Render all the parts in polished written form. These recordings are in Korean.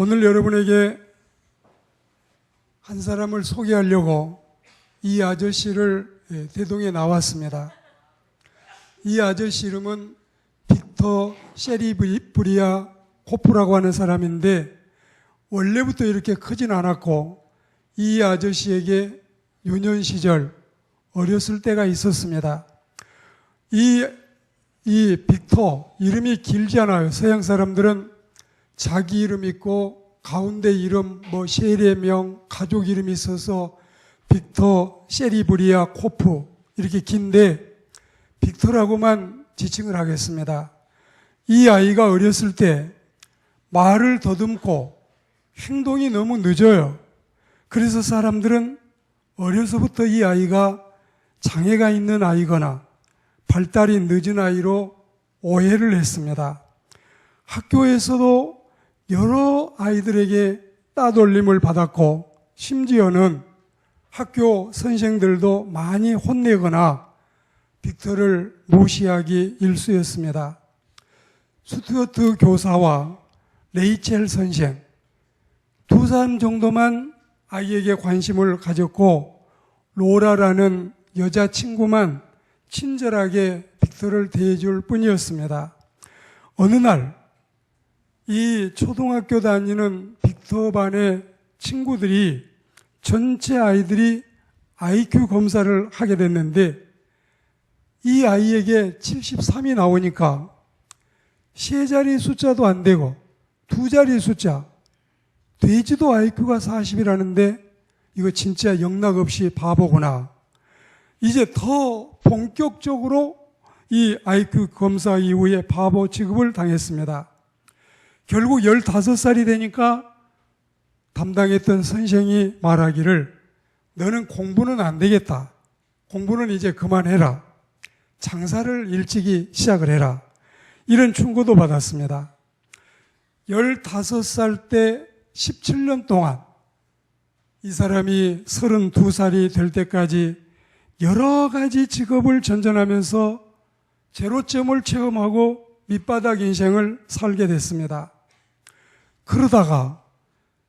오늘 여러분에게 한 사람을 소개하려고 이 아저씨를 대동에 나왔습니다. 이 아저씨 이름은 빅터 셰리브리아 코프라고 하는 사람인데 원래부터 이렇게 크진 않았고 이 아저씨에게 유년 시절 어렸을 때가 있었습니다. 이 빅터 이름이 길잖아요. 서양 사람들은 자기 이름 있고 가운데 이름 셰리의 명, 가족 이름이 있어서 빅터 셰리브리아 코프 이렇게 긴데 빅터라고만 지칭을 하겠습니다. 이 아이가 어렸을 때 말을 더듬고 행동이 너무 늦어요. 그래서 사람들은 어려서부터 이 아이가 장애가 있는 아이거나 발달이 늦은 아이로 오해를 했습니다. 학교에서도 여러 아이들에게 따돌림을 받았고 심지어는 학교 선생들도 많이 혼내거나 빅터를 무시하기 일쑤였습니다. 스튜어트 교사와 레이첼 선생 두 사람 정도만 아이에게 관심을 가졌고 로라라는 여자친구만 친절하게 빅터를 대해줄 뿐이었습니다. 어느 날 이 초등학교 다니는 빅터 반의 친구들이 전체 아이들이 IQ 검사를 하게 됐는데 이 아이에게 73이 나오니까 세 자리 숫자도 안 되고 두 자리 숫자 돼지도 IQ가 40이라는데 이거 진짜 영락없이 바보구나. 이제 더 본격적으로 이 IQ 검사 이후에 바보 취급을 당했습니다. 결국 15살이 되니까 담당했던 선생이 말하기를 너는 공부는 안 되겠다. 공부는 이제 그만해라. 장사를 일찍이 시작을 해라. 이런 충고도 받았습니다. 15살 때 17년 동안 이 사람이 32살이 될 때까지 여러 가지 직업을 전전하면서 제로점을 체험하고 밑바닥 인생을 살게 됐습니다. 그러다가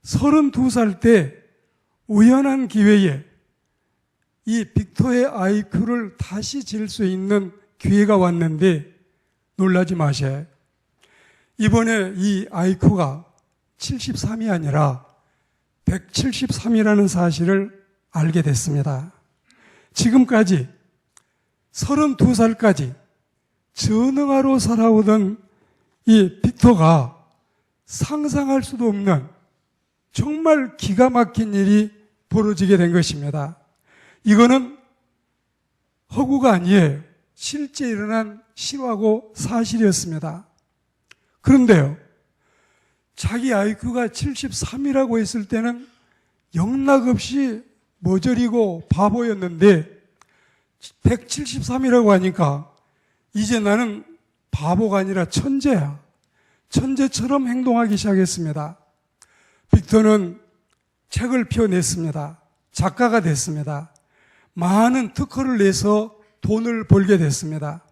32살 때 우연한 기회에 이 빅터의 IQ를 다시 질 수 있는 기회가 왔는데 놀라지 마세요. 이번에 이 IQ가 73이 아니라 173이라는 사실을 알게 됐습니다. 지금까지 32살까지 전능아로 살아오던 이 빅터가 상상할 수도 없는 정말 기가 막힌 일이 벌어지게 된 것입니다. 이거는 허구가 아니에요. 실제 일어난 실화고 사실이었습니다. 그런데요, 자기 IQ가 73이라고 했을 때는 영락없이 머저리고 바보였는데 173이라고 하니까 이제 나는 바보가 아니라 천재야. 천재처럼 행동하기 시작했습니다. 빅터는 책을 펴냈습니다. 작가가 됐습니다. 많은 특허를 내서 돈을 벌게 됐습니다.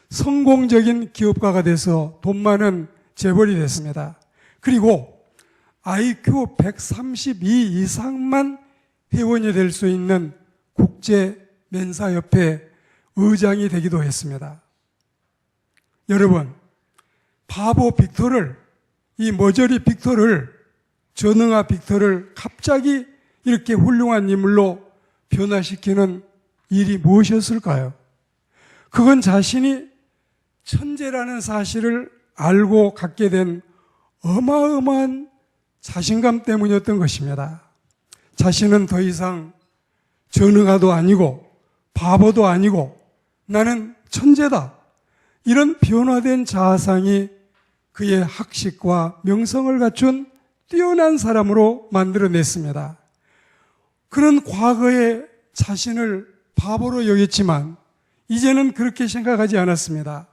성공적인 기업가가 돼서 돈 많은 재벌이 됐습니다. 그리고 IQ 132 이상만 회원이 될 수 있는 국제멘사협회 의장이 되기도 했습니다. 여러분, 바보 빅터를, 이 머저리 빅터를, 전능아 빅터를 갑자기 이렇게 훌륭한 인물로 변화시키는 일이 무엇이었을까요? 그건 자신이 천재라는 사실을 알고 갖게 된 어마어마한 자신감 때문이었던 것입니다. 자신은 더 이상 전능아도 아니고 바보도 아니고 나는 천재다. 이런 변화된 자아상이 그의 학식과 명성을 갖춘 뛰어난 사람으로 만들어냈습니다. 그런 과거의 자신을 바보로 여겼지만 이제는 그렇게 생각하지 않았습니다.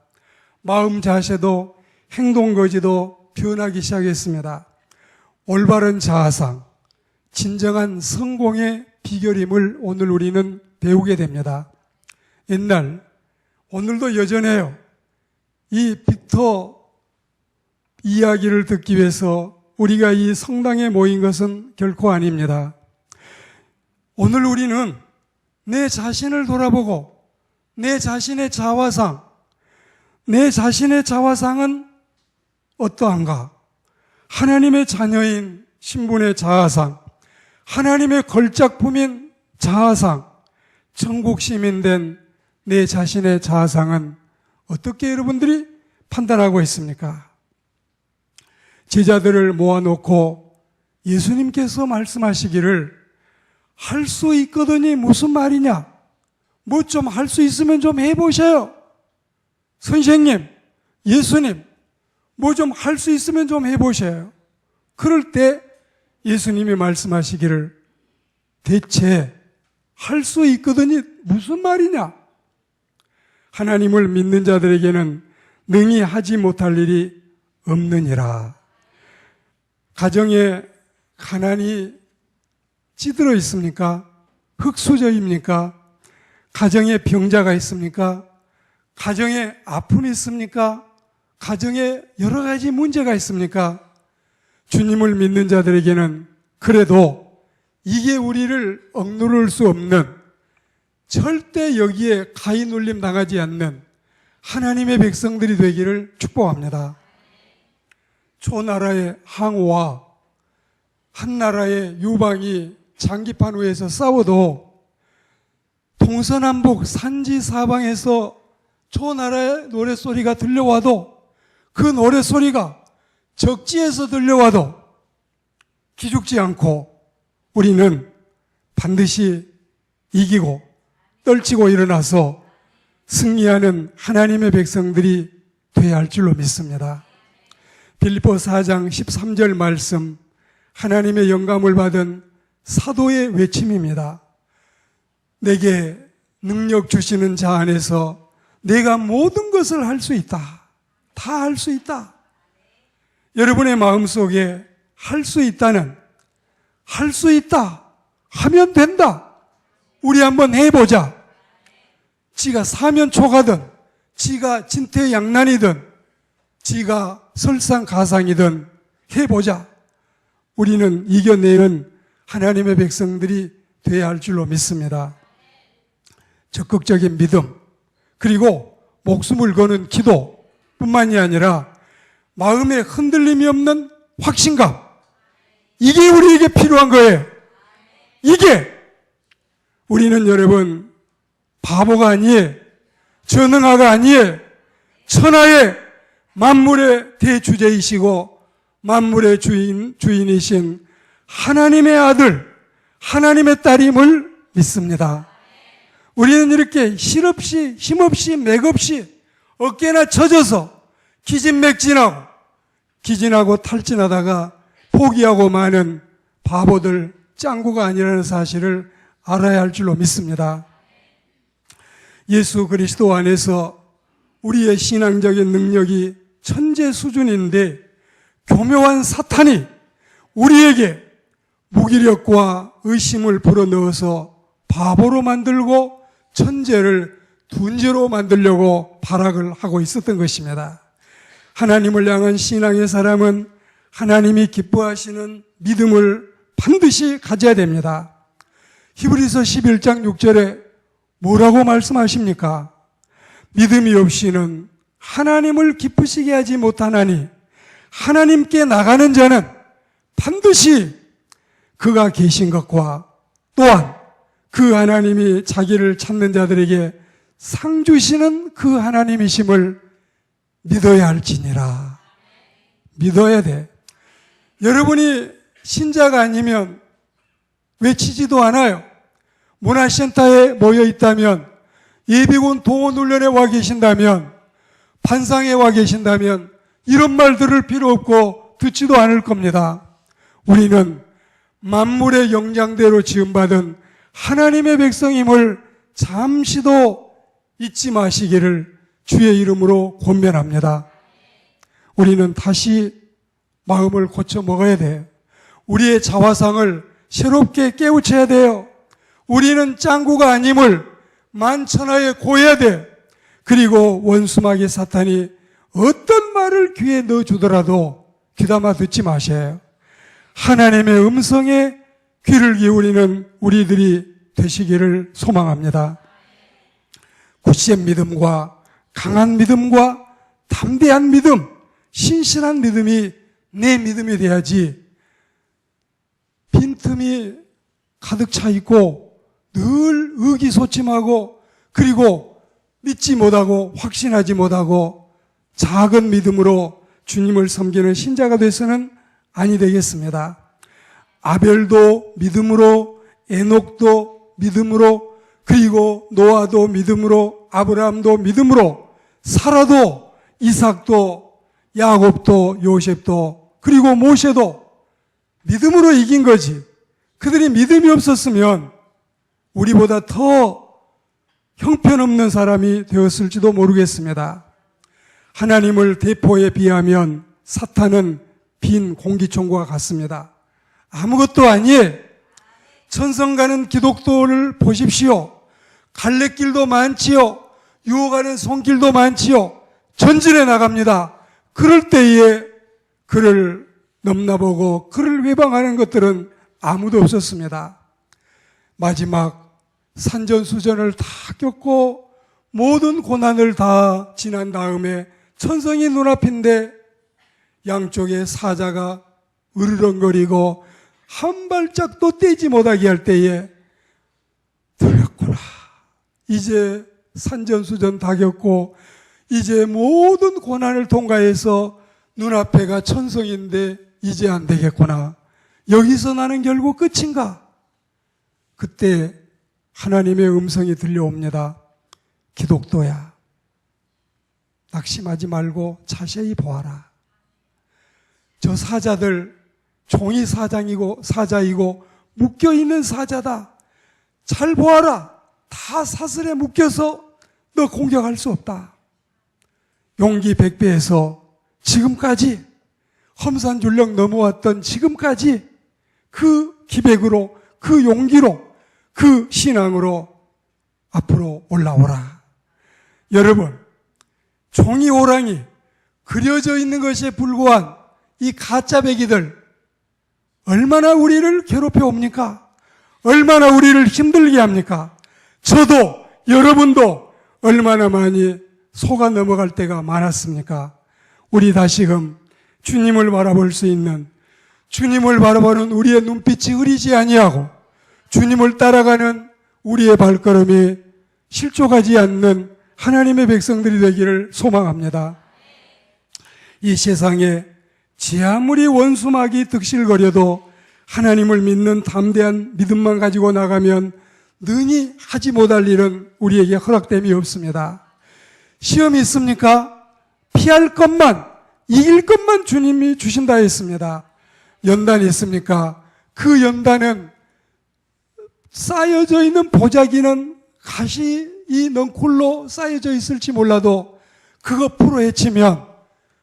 마음 자세도 행동 거지도 변하기 시작했습니다. 올바른 자아상, 진정한 성공의 비결임을 오늘 우리는 배우게 됩니다. 옛날, 오늘도 여전해요. 이 빅터 이야기를 듣기 위해서 우리가 이 성당에 모인 것은 결코 아닙니다. 오늘 우리는 내 자신을 돌아보고 내 자신의 자화상, 내 자신의 자화상은 어떠한가? 하나님의 자녀인 신분의 자화상, 하나님의 걸작품인 자화상, 천국 시민 된 내 자신의 자화상은 어떻게 여러분들이 판단하고 있습니까? 제자들을 모아놓고 예수님께서 말씀하시기를 할 수 있거든이 무슨 말이냐? 뭐 좀 할 수 있으면 좀 해보셔요. 선생님, 예수님, 뭐 좀 할 수 있으면 좀 해보셔요. 그럴 때 예수님이 말씀하시기를 대체 할 수 있거든이 무슨 말이냐? 하나님을 믿는 자들에게는 능히 하지 못할 일이 없느니라. 가정에 가난이 찌들어 있습니까? 흙수저입니까? 가정에 병자가 있습니까? 가정에 아픔이 있습니까? 가정에 여러 가지 문제가 있습니까? 주님을 믿는 자들에게는 그래도 이게 우리를 억누를 수 없는, 절대 여기에 가히 눌림 당하지 않는 하나님의 백성들이 되기를 축복합니다. 초나라의 항우와 한 나라의 유방이 장기판 위에서 싸워도 동서남북 산지사방에서 초나라의 노랫소리가 들려와도 그 노랫소리가 적지에서 들려와도 기죽지 않고 우리는 반드시 이기고 떨치고 일어나서 승리하는 하나님의 백성들이 되어야 할 줄로 믿습니다. 빌립보 4장 13절 말씀, 하나님의 영감을 받은 사도의 외침입니다. 내게 능력 주시는 자 안에서 내가 모든 것을 할 수 있다. 다 할 수 있다. 여러분의 마음속에 할 수 있다는, 할 수 있다, 하면 된다, 우리 한번 해보자. 지가 사면초가든 지가 진퇴양난이든 지가 설상가상이든 해보자. 우리는 이겨내는 하나님의 백성들이 되어야 할 줄로 믿습니다. 적극적인 믿음, 그리고 목숨을 거는 기도 뿐만이 아니라 마음에 흔들림이 없는 확신감, 이게 우리에게 필요한 거예요. 이게 우리는 여러분 바보가 아니에요. 전능아가 아니에요. 천하의 만물의 대주제이시고 만물의 주인이신 하나님의 아들, 하나님의 딸임을 믿습니다. 우리는 이렇게 실없이, 힘없이, 맥없이 어깨나 젖어서 기진하고 탈진하다가 포기하고 마는 바보들, 짱구가 아니라는 사실을 알아야 할 줄로 믿습니다. 예수 그리스도 안에서 우리의 신앙적인 능력이 천재 수준인데 교묘한 사탄이 우리에게 무기력과 의심을 불어넣어서 바보로 만들고 천재를 둔재로 만들려고 발악을 하고 있었던 것입니다. 하나님을 향한 신앙의 사람은 하나님이 기뻐하시는 믿음을 반드시 가져야 됩니다. 히브리서 11장 6절에 뭐라고 말씀하십니까? 믿음이 없이는 하나님을 기쁘시게 하지 못하나니 하나님께 나가는 자는 반드시 그가 계신 것과 또한 그 하나님이 자기를 찾는 자들에게 상 주시는 그 하나님이심을 믿어야 할지니라. 믿어야 돼. 여러분이 신자가 아니면 외치지도 않아요. 문화센터에 모여 있다면, 예비군 동원훈련에 와 계신다면, 반상에 와 계신다면 이런 말 들을 필요 없고 듣지도 않을 겁니다. 우리는 만물의 영장대로 지음받은 하나님의 백성임을 잠시도 잊지 마시기를 주의 이름으로 권면합니다. 우리는 다시 마음을 고쳐 먹어야 돼요. 우리의 자화상을 새롭게 깨우쳐야 돼요. 우리는 짱구가 아님을 만천하에 고해야 돼. 그리고 원수마귀 사탄이 어떤 말을 귀에 넣어주더라도 귀담아 듣지 마세요. 하나님의 음성에 귀를 기울이는 우리들이 되시기를 소망합니다. 굳센 믿음과 강한 믿음과 담대한 믿음, 신실한 믿음이 내 믿음이 돼야지 빈틈이 가득 차 있고 늘 의기소침하고 그리고 믿지 못하고 확신하지 못하고 작은 믿음으로 주님을 섬기는 신자가 돼서는 아니 되겠습니다. 아벨도 믿음으로, 에녹도 믿음으로, 그리고 노아도 믿음으로, 아브라함도 믿음으로, 사라도, 이삭도, 야곱도, 요셉도, 그리고 모세도 믿음으로 이긴 거지. 그들이 믿음이 없었으면 우리보다 더 형편없는 사람이 되었을지도 모르겠습니다. 하나님을 대포에 비하면 사탄은 빈 공기총과 같습니다. 아무것도 아니에요. 천성 가는 기독도를 보십시오. 갈래길도 많지요. 유혹하는 손길도 많지요. 전진해 나갑니다. 그럴 때에 그를 넘나보고 그를 회방하는 것들은 아무도 없었습니다. 마지막 산전수전을 다 겪고 모든 고난을 다 지난 다음에 천성이 눈앞인데 양쪽에 사자가 으르렁거리고 한 발짝도 떼지 못하게 할 때에 들렸구나. 이제 산전수전 다 겪고 이제 모든 고난을 통과해서 눈앞에가 천성인데 이제 안 되겠구나. 여기서 나는 결국 끝인가? 그때 하나님의 음성이 들려옵니다. 기독도야, 낙심하지 말고 자세히 보아라. 저 사자들 종이 사자이고 묶여있는 사자다. 잘 보아라. 다 사슬에 묶여서 너 공격할 수 없다. 용기 100배에서 지금까지 험산줄령 넘어왔던 지금까지 그 기백으로, 그 용기로, 그 신앙으로 앞으로 올라오라. 여러분, 종이 호랑이 그려져 있는 것에 불과한 이 가짜 배기들 얼마나 우리를 괴롭혀 옵니까? 얼마나 우리를 힘들게 합니까? 저도 여러분도 얼마나 많이 속아 넘어갈 때가 많았습니까? 우리 다시금 주님을 바라볼 수 있는, 주님을 바라보는 우리의 눈빛이 흐리지 아니하고 주님을 따라가는 우리의 발걸음이 실족하지 않는 하나님의 백성들이 되기를 소망합니다. 이 세상에 제 아무리 원수막이 득실거려도 하나님을 믿는 담대한 믿음만 가지고 나가면 능히 하지 못할 일은 우리에게 허락됨이 없습니다. 시험이 있습니까? 피할 것만, 이길 것만 주님이 주신다 했습니다. 연단이 있습니까? 그 연단은 쌓여져 있는 보자기는 가시 이 넝쿨로 쌓여져 있을지 몰라도 그거 풀어헤치면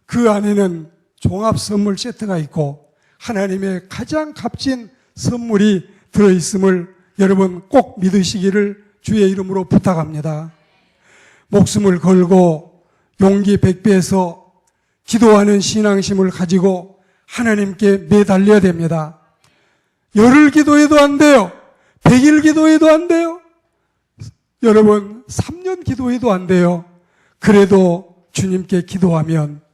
그 안에는 종합 선물 세트가 있고 하나님의 가장 값진 선물이 들어있음을 여러분 꼭 믿으시기를 주의 이름으로 부탁합니다. 목숨을 걸고 용기 100배에서 기도하는 신앙심을 가지고 하나님께 매달려야 됩니다. 열흘 기도해도 안 돼요. 100일 기도해도 안 돼요. 여러분 3년 기도해도 안 돼요. 그래도 주님께 기도하면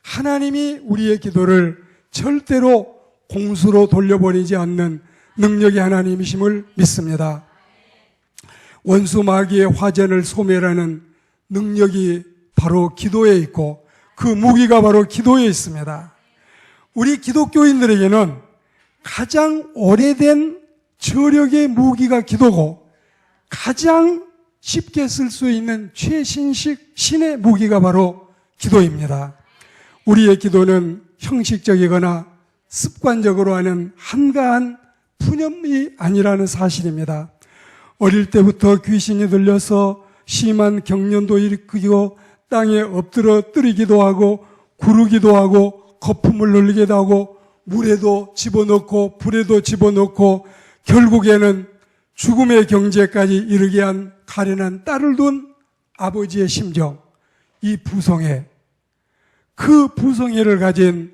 하나님이 우리의 기도를 절대로 공수로 돌려버리지 않는 능력의 하나님이심을 믿습니다. 원수 마귀의 화전을 소멸하는 능력이 바로 기도에 있고 그 무기가 바로 기도에 있습니다. 우리 기독교인들에게는 가장 오래된 저력의 무기가 기도고 가장 쉽게 쓸 수 있는 최신식 신의 무기가 바로 기도입니다. 우리의 기도는 형식적이거나 습관적으로 하는 한가한 푸념이 아니라는 사실입니다. 어릴 때부터 귀신이 들려서 심한 경련도 일으키고 땅에 엎드려 뜨리기도 하고 구르기도 하고 거품을 흘리기도 하고 물에도 집어넣고 불에도 집어넣고 결국에는 죽음의 경지까지 이르게 한 가련한 딸을 둔 아버지의 심정, 이 부성애, 그 부성애를 가진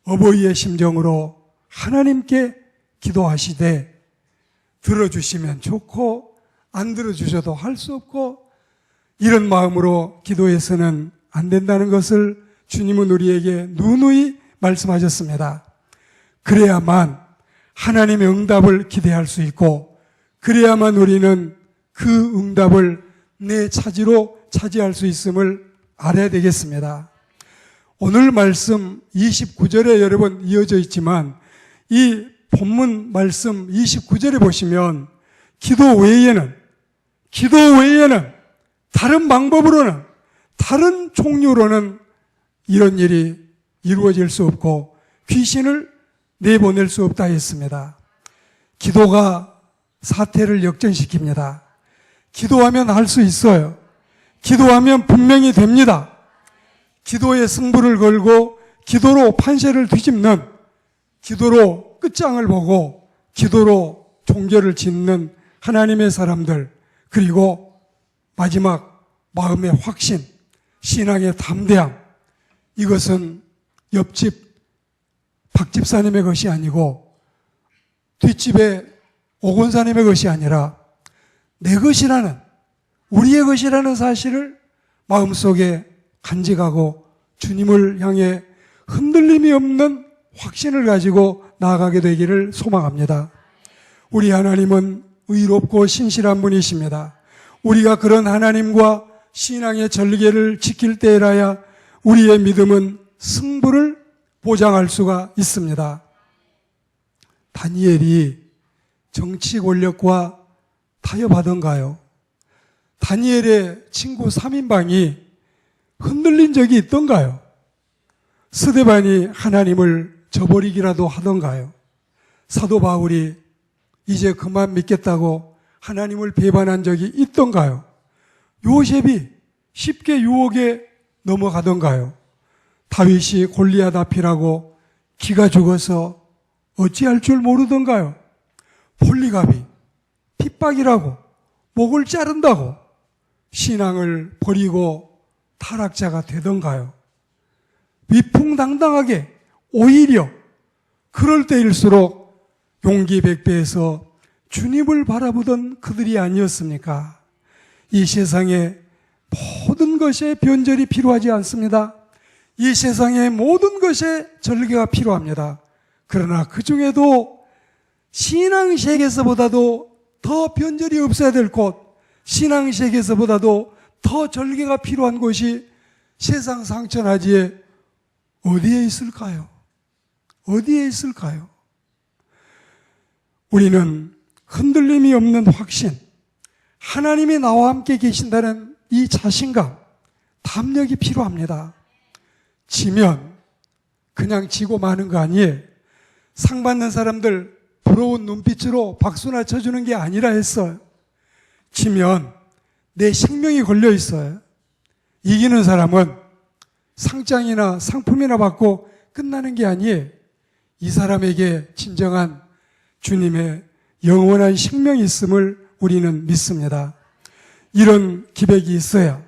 어버이의 심정으로 하나님께 기도하시되 들어주시면 좋고 안 들어주셔도 할 수 없고 이런 마음으로 기도해서는 안 된다는 것을 주님은 우리에게 누누이 말씀하셨습니다. 그래야만 하나님의 응답을 기대할 수 있고 그래야만 우리는 그 응답을 내 차지로 차지할 수 있음을 알아야 되겠습니다. 오늘 말씀 29절에 여러 번 이어져 있지만 이 본문 말씀 29절에 보시면 기도 외에는 다른 방법으로는 다른 종류로는 이런 일이 이루어질 수 없고 귀신을 내보낼 수 없다 했습니다. 기도가 사태를 역전시킵니다. 기도하면 할 수 있어요. 기도하면 분명히 됩니다. 기도에 승부를 걸고 기도로 판세를 뒤집는, 기도로 끝장을 보고 기도로 종교를 짓는 하나님의 사람들, 그리고 마지막 마음의 확신, 신앙의 담대함, 이것은 옆집 박 집사님의 것이 아니고 뒷집의 오 권사님의 것이 아니라 내 것이라는, 우리의 것이라는 사실을 마음속에 간직하고 주님을 향해 흔들림이 없는 확신을 가지고 나아가게 되기를 소망합니다. 우리 하나님은 의롭고 신실한 분이십니다. 우리가 그런 하나님과 신앙의 절개를 지킬 때라야 우리의 믿음은 승부를 보장할 수가 있습니다. 다니엘이 정치 권력과 타협하던가요? 다니엘의 친구 3인방이 흔들린 적이 있던가요? 스데반이 하나님을 저버리기라도 하던가요? 사도 바울이 이제 그만 믿겠다고 하나님을 배반한 적이 있던가요? 요셉이 쉽게 유혹에 넘어가던가요? 다윗이 골리앗 앞이라고 기가 죽어서 어찌할 줄 모르던가요? 폴리갑이 핍박이라고 목을 자른다고 신앙을 버리고 타락자가 되던가요? 위풍당당하게 오히려 그럴 때일수록 용기 백배해서 주님을 바라보던 그들이 아니었습니까? 이 세상에 모든 것에 변절이 필요하지 않습니다. 이 세상의 모든 것에 절개가 필요합니다. 그러나 그 중에도 신앙세계에서보다도 더 변절이 없어야 될 곳, 신앙세계에서보다도 더 절개가 필요한 곳이 세상 상천하지에 어디에 있을까요? 어디에 있을까요? 우리는 흔들림이 없는 확신, 하나님이 나와 함께 계신다는 이 자신감, 담력이 필요합니다. 지면 그냥 지고 마는 거 아니에요. 상 받는 사람들 부러운 눈빛으로 박수나 쳐주는 게 아니라 했어요. 지면 내 생명이 걸려 있어요. 이기는 사람은 상장이나 상품이나 받고 끝나는 게 아니에요. 이 사람에게 진정한 주님의 영원한 생명이 있음을 우리는 믿습니다. 이런 기백이 있어야,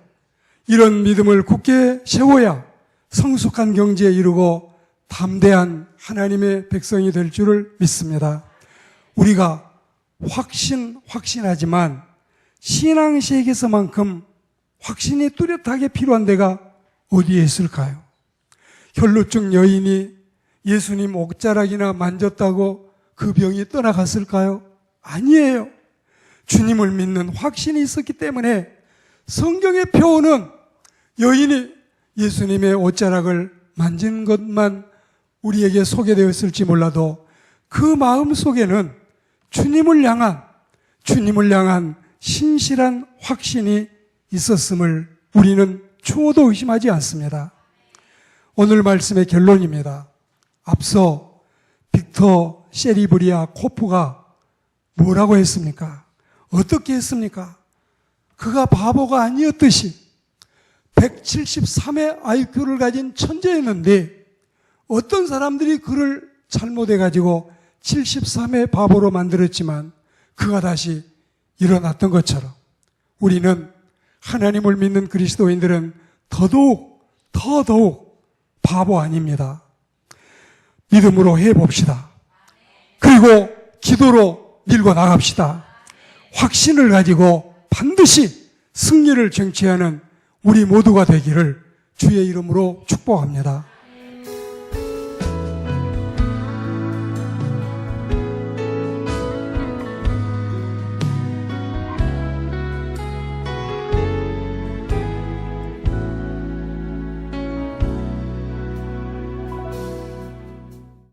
이런 믿음을 굳게 세워야 성숙한 경지에 이르고 담대한 하나님의 백성이 될 줄을 믿습니다. 우리가 확신하지만 신앙세계에서만큼 확신이 뚜렷하게 필요한 데가 어디에 있을까요? 혈루증 여인이 예수님 옷자락이나 만졌다고 그 병이 떠나갔을까요? 아니에요. 주님을 믿는 확신이 있었기 때문에 성경의 표현은 여인이 예수님의 옷자락을 만진 것만 우리에게 소개되었을지 몰라도 그 마음 속에는 주님을 향한 신실한 확신이 있었음을 우리는 추호도 의심하지 않습니다. 오늘 말씀의 결론입니다. 앞서 빅터 세리브리아 코프가 뭐라고 했습니까? 어떻게 했습니까? 그가 바보가 아니었듯이 173의 IQ를 가진 천재였는데 어떤 사람들이 그를 잘못해가지고 73의 바보로 만들었지만 그가 다시 일어났던 것처럼 우리는 하나님을 믿는 그리스도인들은 더더욱 바보 아닙니다. 믿음으로 해봅시다. 그리고 기도로 밀고 나갑시다. 확신을 가지고 반드시 승리를 쟁취하는 우리 모두가 되기를 주의 이름으로 축복합니다.